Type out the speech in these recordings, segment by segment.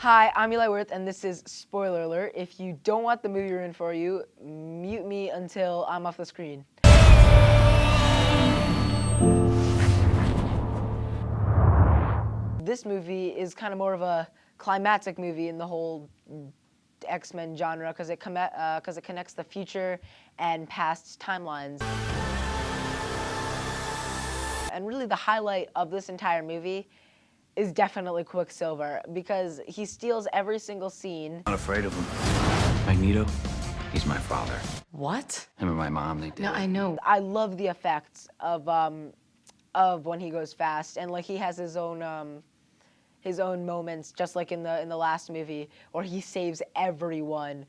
Hi, I'm Eli Worth, and this is Spoiler Alert. If you don't want the movie ruined for you, mute me until I'm off the screen. This movie is kind of more of a climactic movie in the whole X-Men genre because it connects the future and past timelines. And really the highlight of this entire movie is definitely Quicksilver, because he steals every single scene. I'm not afraid of him. Magneto, he's my father. What? Him and my mom, they did. No, I know. I love the effects of when he goes fast, and like he has his own moments, just like in the last movie, where he saves everyone.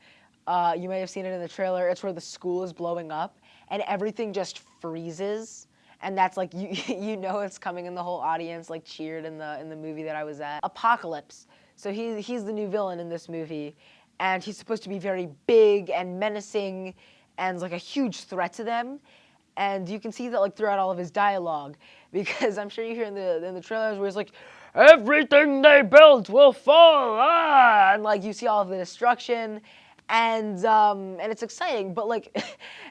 You may have seen it in the trailer. It's where the school is blowing up, and everything just freezes. And that's like, you know it's coming, and the whole audience like cheered in the movie that I was at. Apocalypse. So he's the new villain in this movie, and he's supposed to be very big and menacing and like a huge threat to them. And you can see that like throughout all of his dialogue, because I'm sure you hear in the trailers where he's like, everything they built will fall, and like you see all of the destruction. And it's exciting, but like,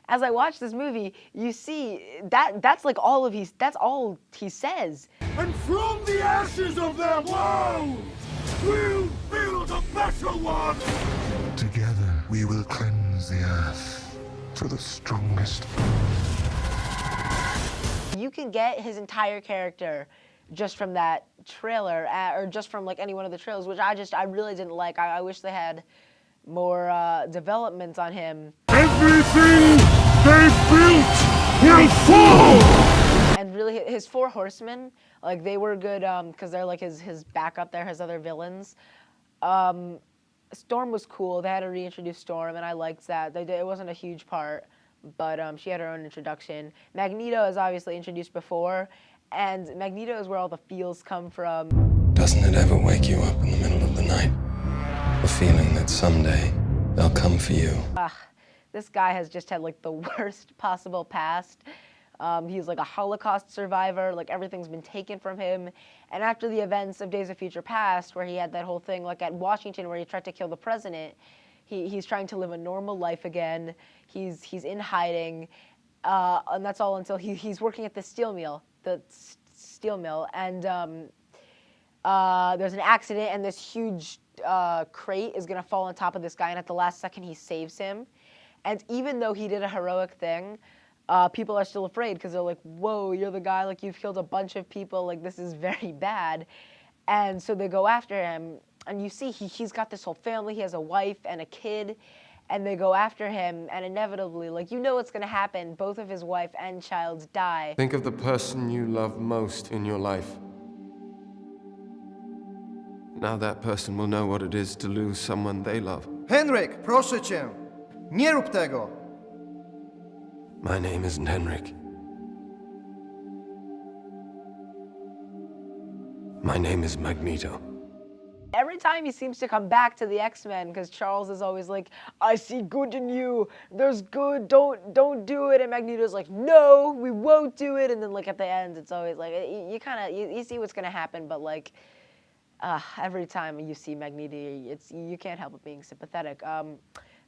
as I watch this movie, you see that's all he says. And from the ashes of their woes, we'll build a better one. Together we will cleanse the earth to the strongest. You can get his entire character just from that trailer, or just from like any one of the trailers, which I really didn't like. I wish they had more development on him. Everything they built will fall! And really, his four horsemen, like, they were good, because they're like his backup there, his other villains. Storm was cool. They had to reintroduce Storm, and I liked that. It wasn't a huge part, but she had her own introduction. Magneto is obviously introduced before, and Magneto is where all the feels come from. Doesn't it ever wake you up in the middle of the night? The feeling that someday they'll come for you. This guy has just had like the worst possible past. He's like a Holocaust survivor, like everything's been taken from him. And after the events of Days of Future Past, where he had that whole thing like at Washington where he tried to kill the president, he's trying to live a normal life again. He's in hiding, and that's all until he's working at the steel mill, and there's an accident, and this huge crate is gonna fall on top of this guy, and at the last second he saves him. And even though he did a heroic thing, people are still afraid, because they're like, whoa, you're the guy, like you've killed a bunch of people, like this is very bad. And so they go after him, and you see he's got this whole family, he has a wife and a kid, and they go after him, and inevitably, like you know what's gonna happen, both of his wife and child die. Think of the person you love most in your life. Now that person will know what it is to lose someone they love. Henryk, proszę cię, nie rób tego. My name isn't Henrik. My name is Magneto. Every time he seems to come back to the X-Men, because Charles is always like, I see good in you, there's good, don't do it, and Magneto's like, no, we won't do it, and then like at the end, it's always like, you see what's gonna happen, but like, every time you see Magneto, you can't help but being sympathetic.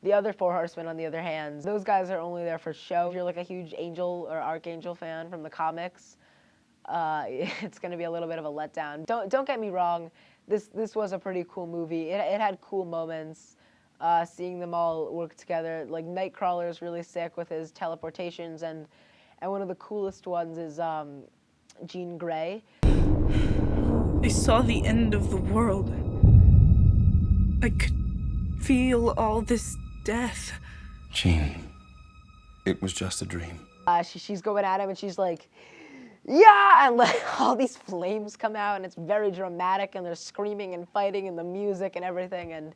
The other four horsemen, on the other hand, those guys are only there for show. If you're like a huge Angel or Archangel fan from the comics, it's going to be a little bit of a letdown. Don't get me wrong, this was a pretty cool movie. It had cool moments. Seeing them all work together, like Nightcrawler is really sick with his teleportations, and one of the coolest ones is Jean Grey. I saw the end of the world. I could feel all this death. Jean, it was just a dream. She's going at him, and she's like, yeah, and like all these flames come out, and it's very dramatic, and they're screaming and fighting, and the music and everything, and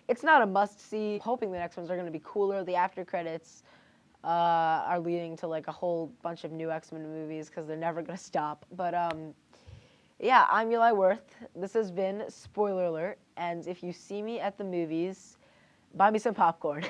it's not a must-see. Hoping the next ones are going to be cooler. The after credits are leading to like a whole bunch of new X-Men movies, because they're never going to stop. But yeah, I'm Eli Worth. This has been Spoiler Alert, and if you see me at the movies, buy me some popcorn.